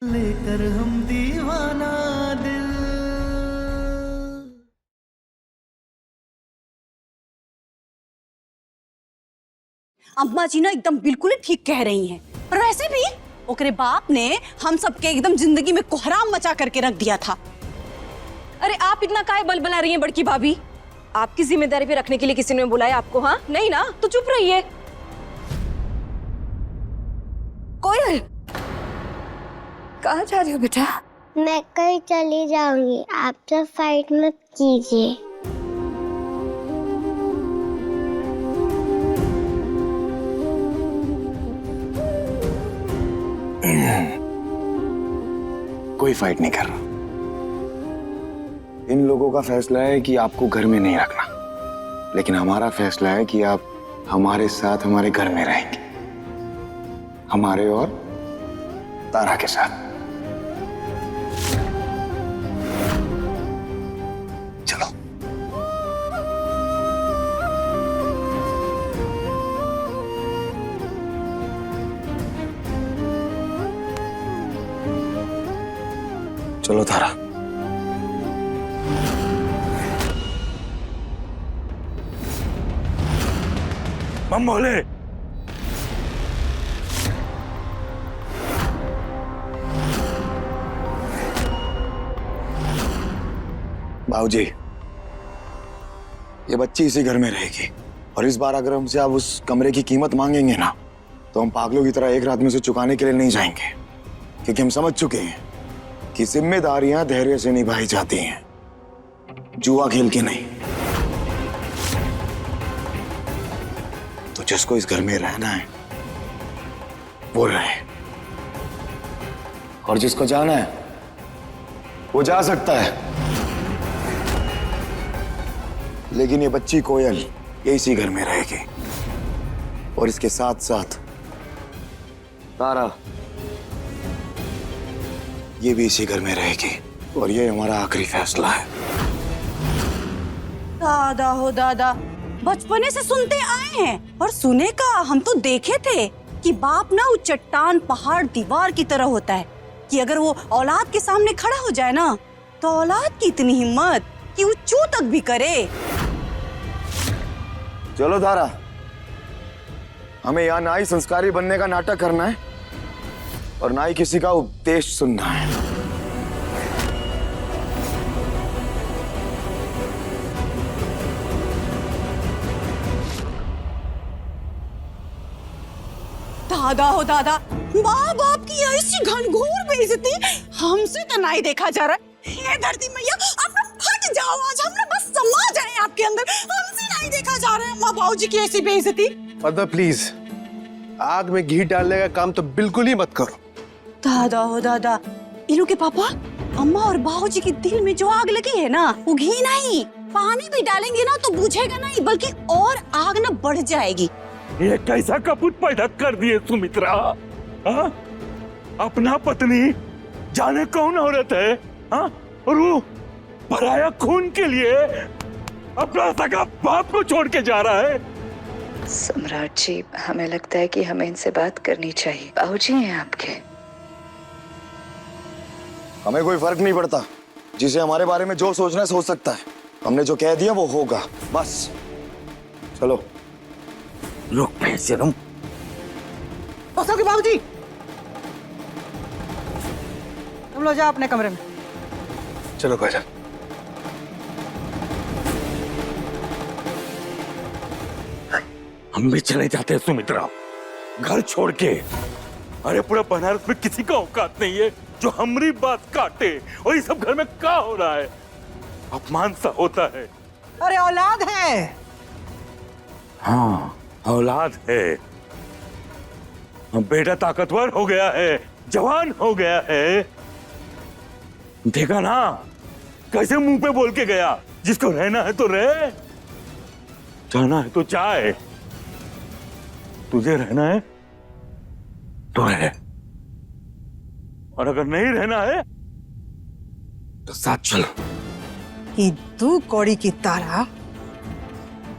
लेकर हम दीवाना दिल। अम्मा जी ना एकदम बिल्कुल ही ठीक कह रही हैं। पर वैसे भी ओकरे बाप ने हम सबके एकदम जिंदगी में कोहराम मचा करके रख दिया था। अरे आप इतना काहे बलबला रही हैं बड़की भाभी? आपकी जिम्मेदारी पे रखने के लिए किसी ने बुलाया आपको? हाँ नहीं ना, तो चुप रहिए। कोयल, कहाँ जा रही हो बेटा? मैं कहीं चली जाऊंगी, आप तो फाइट मत कीजिए। कोई फाइट नहीं कर रहा। इन लोगों का फैसला है कि आपको घर में नहीं रखना, लेकिन हमारा फैसला है कि आप हमारे साथ हमारे घर में रहेंगे, हमारे और तारा के साथ। चलो। चलो तारा। मम बोले बाबूजी, ये बच्ची इसी घर में रहेगी, और इस बार अगर हमसे आप उस कमरे की कीमत मांगेंगे ना, तो हम पागलों की तरह एक रात में उसे चुकाने के लिए नहीं जाएंगे, क्योंकि हम समझ चुके हैं कि जिम्मेदारियां धैर्य से निभाई जाती हैं, जुआ खेल के नहीं। तो जिसको इस घर में रहना है वो रहे, और जिसको जाना है वो जा सकता है। लेकिन ये बच्ची कोयल ये इसी घर में रहेगी, और इसके साथ साथ तारा ये भी इसी घर में रहेगी, और ये हमारा आखिरी फैसला है। दादा हो दादा, बचपने से सुनते आए हैं, और सुने का हम तो देखे थे कि बाप ना वो चट्टान पहाड़ दीवार की तरह होता है, कि अगर वो औलाद के सामने खड़ा हो जाए ना, तो औलाद की इतनी हिम्मत कि वो चू तक भी करे। चलो तारा, हमें यहाँ ना ही संस्कारी बनने का नाटक करना है और ना ही किसी का उपदेश सुनना है। दादा हो दादा, माँ बाप की ऐसी घनघोर बेइज्जती हमसे तो नहीं देखा जा रहा है। ये धरती मैया, आप ना फट जाओ, आज हम ना बस समा जाए आपके अंदर। हमसे नहीं देखा जा रहा है माँ बाबू जी की ऐसी बेइज्जती। मदर प्लीज, आग में घी डालने का काम तो बिल्कुल ही मत करो। दादा हो दादा, इनू के पापा, अम्मा और बाबूजी के दिल में जो आग लगी है ना, वो घी नहीं, पानी भी डालेंगे ना तो बुझेगा नहीं, बल्कि और आग ना बढ़ जाएगी। ये कैसा कपूत पैदा कर दिए सुमित्रा? हाँ? अपना पत्नी जाने कौन औरत है, हाँ? और वो पराया खून के लिए अपना सगा बाप को छोड़ के जा रहा है। सम्राट जी, हमें लगता है कि हमें इनसे बात करनी चाहिए। बाबूजी हैं आपके। हमें कोई फर्क नहीं पड़ता, जिसे हमारे बारे में जो सोचना है सोच सकता है। हमने जो कह दिया वो होगा, बस। चलो। रुक पैसे तुम। बाबूजी, तुम लोग जाओ अपने कमरे में। चलो भाईजान। हम भी चले जाते हैं सुमित्रा, घर छोड़ के। अरे पूरा बनारस में किसी का औकात नहीं है जो हमारी बात काटे, और ये सब घर में क्या हो रहा है? अपमान सा होता है। अरे औलाद है। हाँ औलाद है, बेटा ताकतवर हो गया है, जवान हो गया है। देखा ना कैसे मुंह पे बोल के गया, जिसको रहना है तो रहे, जाना है तो जाए। तुझे रहना है तो रहे, और अगर नहीं रहना है तो साथ चलो। कि तू कौड़ी की तारा,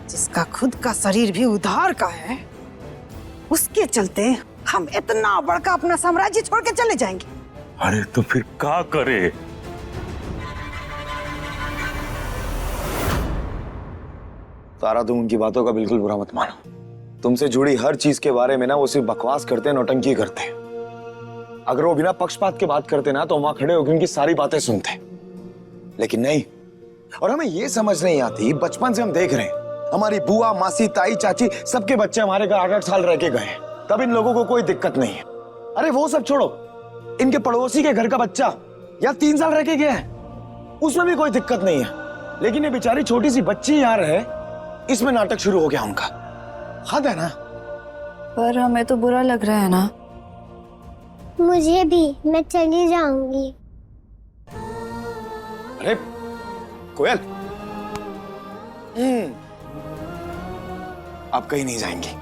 जिसका खुद का शरीर भी उधार का है, उसके चलते हम इतना बड़का अपना साम्राज्य छोड़ के चले जाएंगे। अरे तो फिर क्या करे? तारा, तुम उनकी बातों का बिल्कुल बुरा मत मानो। तुमसे जुड़ी हर चीज के बारे में ना वो सिर्फ बकवास करते हैं, नौटंकी करते हैं। अगर वो बिना पक्षपात के बात करते ना तो वहां खड़े होकर उनकी सारी बातें सुनते, लेकिन नहीं। और हमें ये समझ नहीं आती, बचपन से हम देख रहे हैं हमारी बुआ, मासी, ताई, चाची सबके बच्चे हमारे घर 8-8 साल रह के गए हैं, तब इन लोगों को कोई दिक्कत नहीं है। अरे वो सब छोड़ो, इनके पड़ोसी के घर का बच्चा या 3 साल रह के गया है, उसमें भी कोई दिक्कत नहीं है। लेकिन ये बेचारी छोटी सी बच्ची यहाँ रहे, इसमें नाटक शुरू हो गया उनका। हद है ना। पर हमें तो बुरा लग रहा है ना। मुझे भी, मैं चली जाऊंगी। अरे कोयल, आप कहीं नहीं जाएंगी।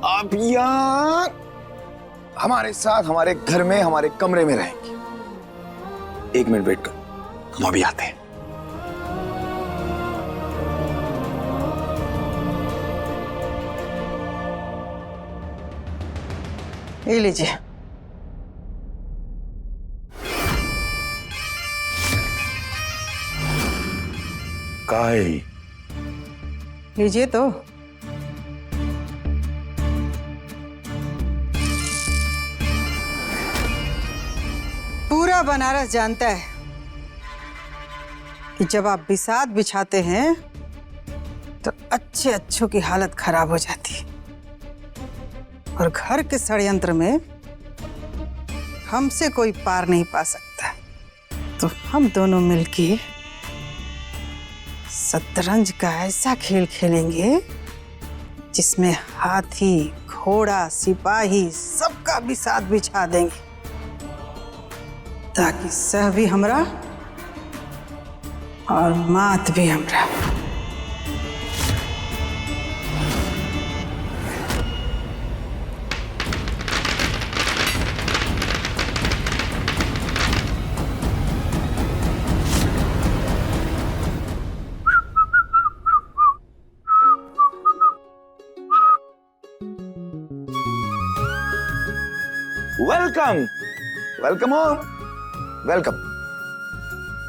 आप यहाँ हमारे साथ, हमारे घर में, हमारे कमरे में रहेंगी। 1 मिनट वेट करो, हम अभी आते हैं। ये लीजिए। काय लीजिए तो। पूरा बनारस जानता है कि जब आप बिसात बिछाते हैं तो अच्छे अच्छों की हालत खराब हो जाती है, और घर के षड्यंत्र में हमसे कोई पार नहीं पा सकता। तो हम दोनों मिलके शतरंज का ऐसा खेल खेलेंगे जिसमें हाथी, घोड़ा, सिपाही सबका बिसात बिछा देंगे, ताकि सह भी हमरा और मात भी हमरा। Welcome, welcome home, welcome,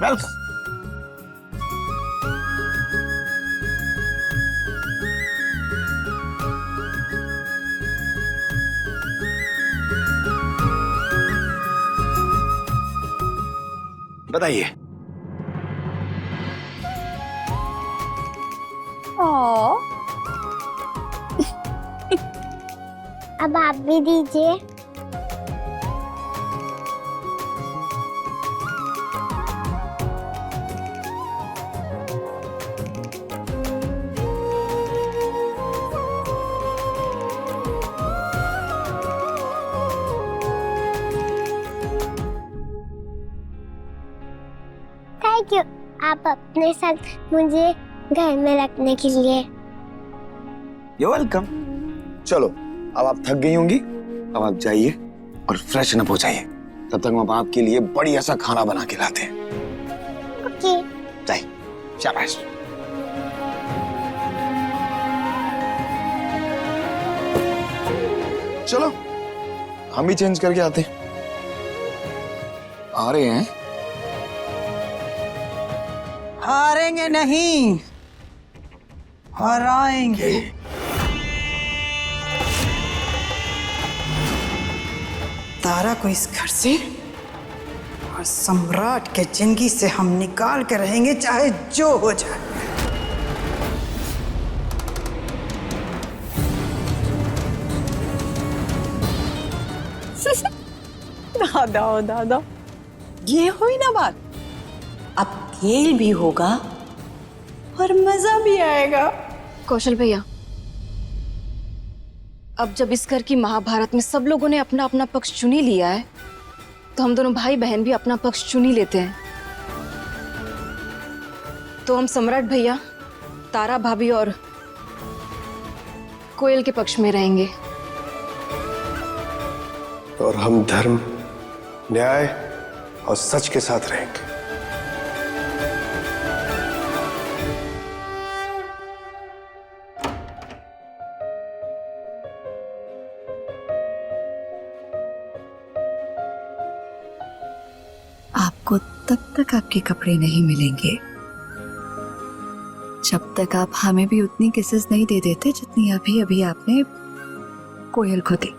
welcome. बताइए। अब आप भी दीजिए। थैंक यू, आप अपने साथ मुझे घर में रखने के लिए। You're welcome। चलो, अब आप थक गई होंगी, अब आप जाइए और फ्रेशन अप हो जाइए। तब तक हम आपके लिए बढ़िया सा खाना बना के लाते हैं। ओके। जाइए, शाबाश। चलो, हम भी चेंज करके आते हैं। आ रहे हैं। हारेंगे नहीं, हराएंगे। तारा को इस घर से और सम्राट के जिंदगी से हम निकाल के रहेंगे, चाहे जो हो जाए। दादा दादा, ये हुई ना बात। अब खेल भी होगा और मजा भी आएगा। कौशल भैया, अब जब इस घर की महाभारत में सब लोगों ने अपना अपना पक्ष चुन ही लिया है, तो हम दोनों भाई बहन भी अपना पक्ष चुन ही लेते हैं। तो हम सम्राट भैया, तारा भाभी और कोयल के पक्ष में रहेंगे। और हम धर्म, न्याय और सच के साथ रहेंगे। आपको तब तक आपके कपड़े नहीं मिलेंगे जब तक आप हमें भी उतनी किसेस नहीं दे देते जितनी अभी अभी आपने कोयल को दी।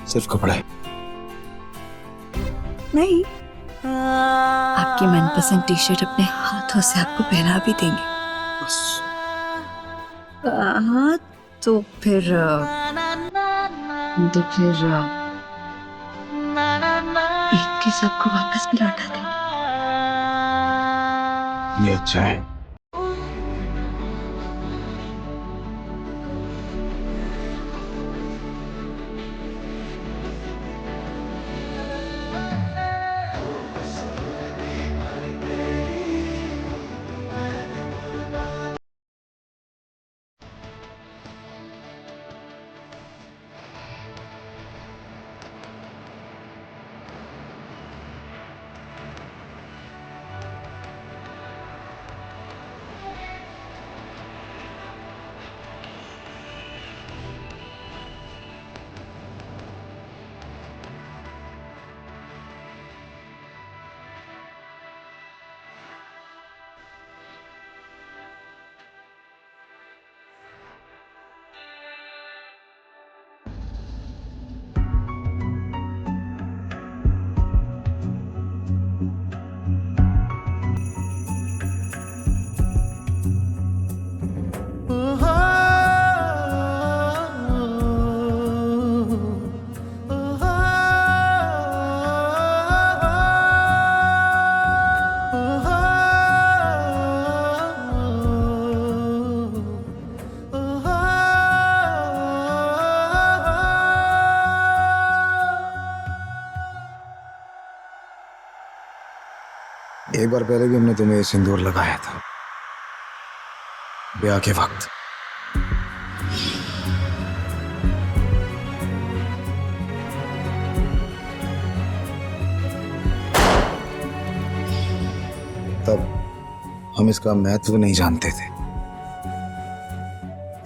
सिर्फ कपड़े नहीं, आपकी मनपसंद टी शर्ट अपने हाथों से आपको पहना भी देंगे। बस। हाँ तो फिर एक के सबको वापस भी लौटा देंगे। ये अच्छा है। एक बार पहले भी हमने तुम्हें ये सिंदूर लगाया था, ब्याह के वक्त। तब हम इसका महत्व नहीं जानते थे।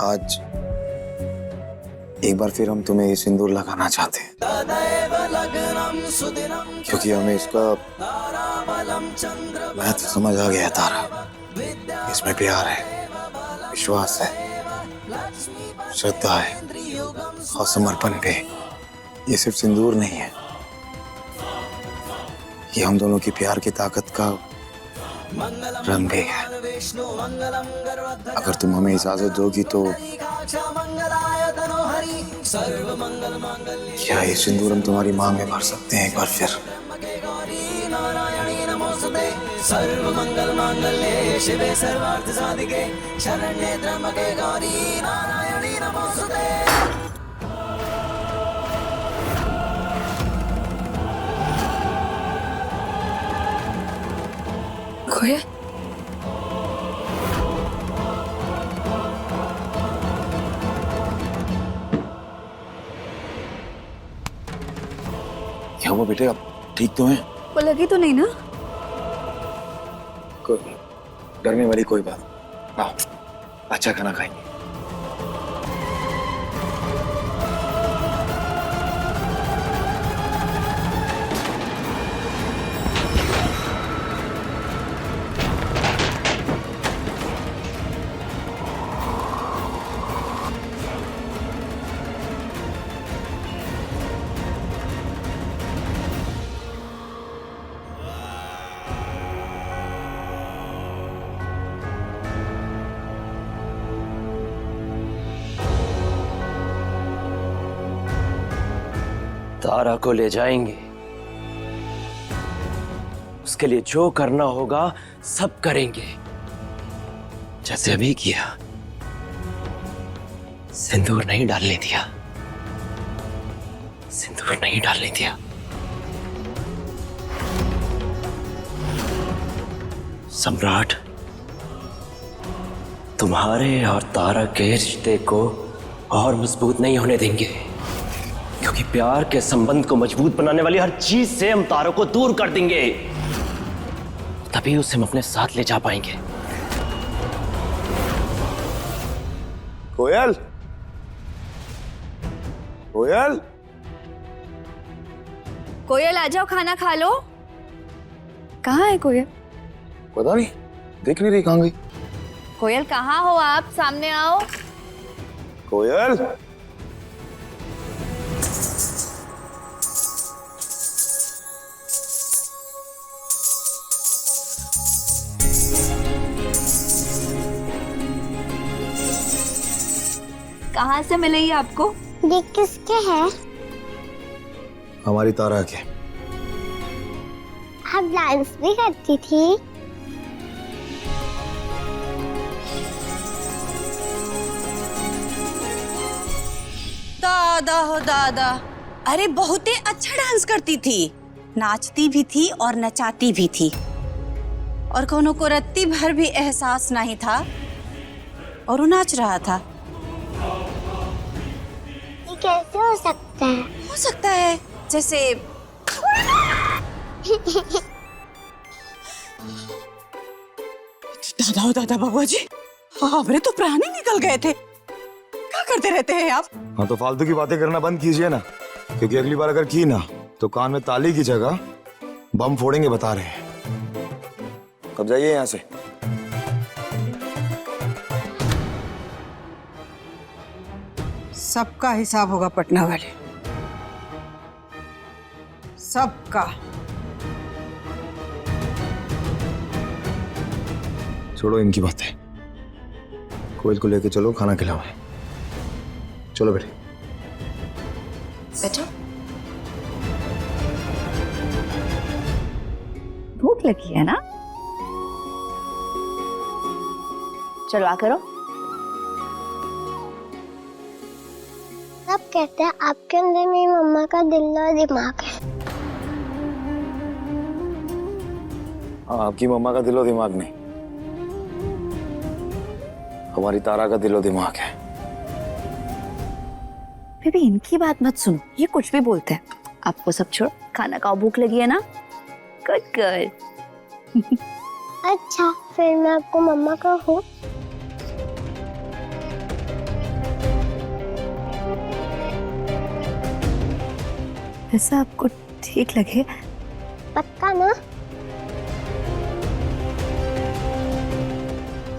आज एक बार फिर हम तुम्हें ये सिंदूर लगाना चाहते हैं, क्योंकि हमें इसका महत्व समझ आ गया। तारा, इसमें प्यार है, विश्वास है, श्रद्धा है और समर्पण भी। ये सिर्फ सिंदूर नहीं है, ये हम दोनों की प्यार की ताकत का रंग भी है। अगर तुम हमें इजाजत दोगी तो क्या ये सिंदूर हम तुम्हारी मांग में भर सकते हैं एक बार फिर? सर्व मंगल मांगल्ये शिवे सर्वार्थ साधिके शरण्ये त्र्यंबके गौरी नारायणी नमोस्तुते। कोयल, क्या हुआ बेटे, अब ठीक तो हैं? वो लगी तो नहीं ना? कोई डरने वाली कोई बात नहीं। आओ, अच्छा खाना खाएंगे। तारा को ले जाएंगे, उसके लिए जो करना होगा सब करेंगे, जैसे अभी किया। सिंदूर नहीं डालने दिया, सिंदूर नहीं डालने दिया। सम्राट, तुम्हारे और तारा के रिश्ते को और मजबूत नहीं होने देंगे, क्योंकि प्यार के संबंध को मजबूत बनाने वाली हर चीज से हम तारा को दूर कर देंगे, तभी उसे हम अपने साथ ले जा पाएंगे। कोयल, कोयल, कोयल आ जाओ, खाना खा लो। कहाँ है कोयल? पता नहीं, देख नहीं रही कहाँ गई। कोयल कहाँ हो आप? सामने आओ। कोयल, कहाँ से मिले ये आपको? ये किसके हैं? हमारी तारा के। आप डांस भी करती थी? दादा हो दादा, अरे बहुत ही अच्छा डांस करती थी, नाचती भी थी और नचाती भी थी, और कोनो को रत्ती भर भी एहसास नहीं था, और वो नाच रहा था। ये कैसे हो सकता है? हो सकता है जैसे दादा हो दादा, बाबा जी हमारे तो प्राण ही निकल गए थे। क्या करते रहते हैं आप? हाँ तो फालतू की बातें करना बंद कीजिए ना, क्योंकि अगली बार अगर की ना तो कान में ताली की जगह बम फोड़ेंगे, बता रहे हैं। कब जाइए यहाँ से। सबका हिसाब होगा पटना वाले, सबका। छोड़ो इनकी बातें, कोयल को लेके चलो, खाना खिलाओ। चलो बेटे। बैठो। भूख लगी है ना? चलो आ करो। सब कहते हैं आपके अंदर मेरी मम्मा का दिल और दिमाग है। आपकी मम्मा का दिलो दिमाग नहीं, हमारी तारा का दिलो दिमाग है। बेबी इनकी बात मत सुनो, ये कुछ भी बोलते हैं। आपको सब छोड़, खाना खाओ, भूख लगी है ना? Good good. अच्छा, फिर मैं आपको मम्मा कहूँ? ऐसा आपको ठीक लगे? पक्का ना?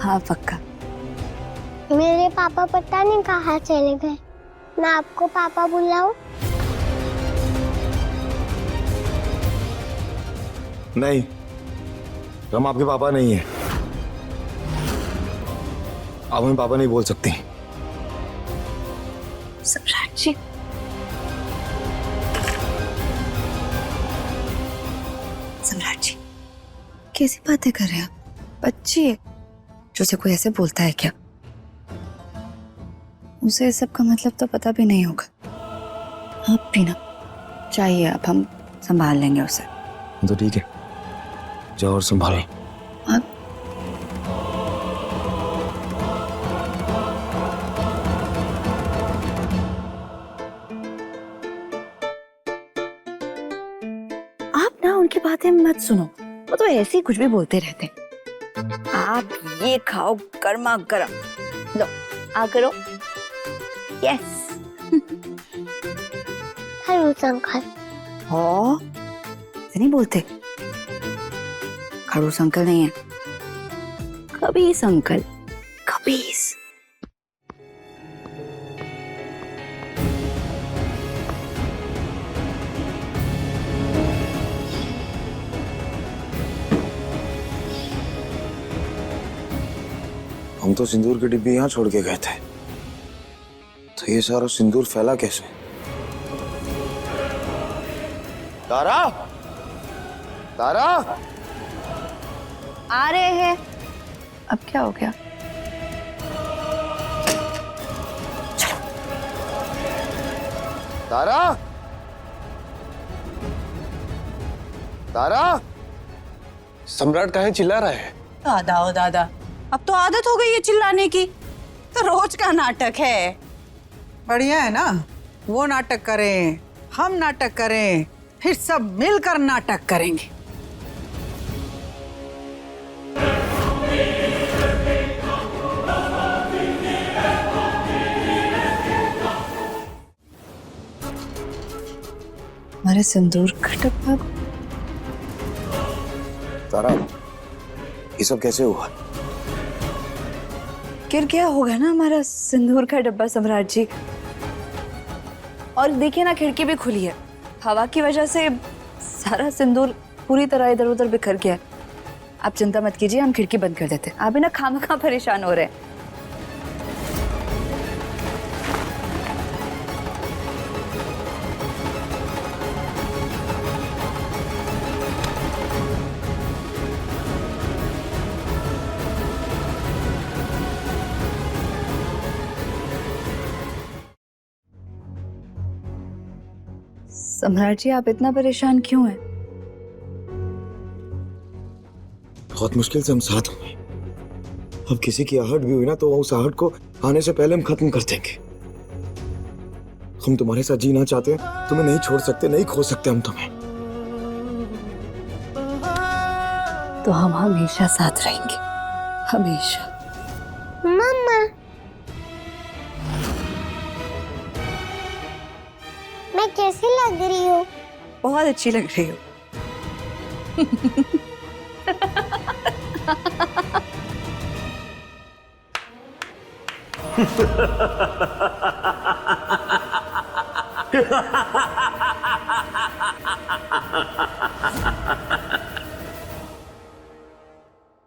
हाँ पक्का। मेरे पापा पता नहीं कहाँ चले गए, मैं आपको पापा बुलाऊं? नहीं, हम आपके पापा नहीं हैं। आप हमें पापा नहीं बोल सकती। सम्राट जी, सम्राट जी कैसी बातें कर रहे हैं आप? बच्ची है जो से कोई ऐसे बोलता है क्या? उसे इस सब का मतलब तो पता भी नहीं होगा। आप भी ना चाहिए, अब हम संभाल लेंगे उसे। तो ठीक है, जाओ और संभालो। आप ना उनकी बातें मत सुनो, वो तो ऐसे ही कुछ भी बोलते रहते हैं। आप ये खाओ गर्मा गर्म, लो आ करो। यस। खड़ूस अंकल। हाँ, ऐसे नहीं बोलते। खड़ूस अंकल नहीं है, कबीस अंकल, कबीस। हम तो सिंदूर की डिब्बी यहाँ छोड़ के गए थे, तो ये सारा सिंदूर फैला कैसे? तारा, तारा, आ रहे हैं। अब क्या हो गया? तारा, तारा। सम्राट काहे चिल्ला रहा है? दादा हो दादा, अब तो आदत हो गई है चिल्लाने की, तो रोज का नाटक है। बढ़िया है ना, वो नाटक करें, हम नाटक करें, फिर सब मिलकर नाटक करेंगे। हमारे सिंदूर का डब्बा तारा, ये सब कैसे हुआ? गिर गया होगा ना हमारा सिंदूर का डब्बा सम्राट जी। और देखिए ना, खिड़की भी खुली है, हवा की वजह से सारा सिंदूर पूरी तरह इधर उधर बिखर गया है। आप चिंता मत कीजिए, हम खिड़की बंद कर देते हैं। आप भी ना खामखा परेशान हो रहे हैं। सम्राट जी, आप इतना परेशान क्यों हैं? बहुत मुश्किल से हम साथ हुए। अब किसी की आहट भी हुई ना, तो उस आहट को आने से पहले हम खत्म कर देंगे। हम तुम्हारे साथ जीना चाहते हैं, तुम्हें नहीं छोड़ सकते, नहीं खो सकते हम तुम्हें। तो हम हमेशा साथ रहेंगे, हमेशा। मम्मा, मैं कैसी लग रही हूँ? बहुत अच्छी लग रही हो।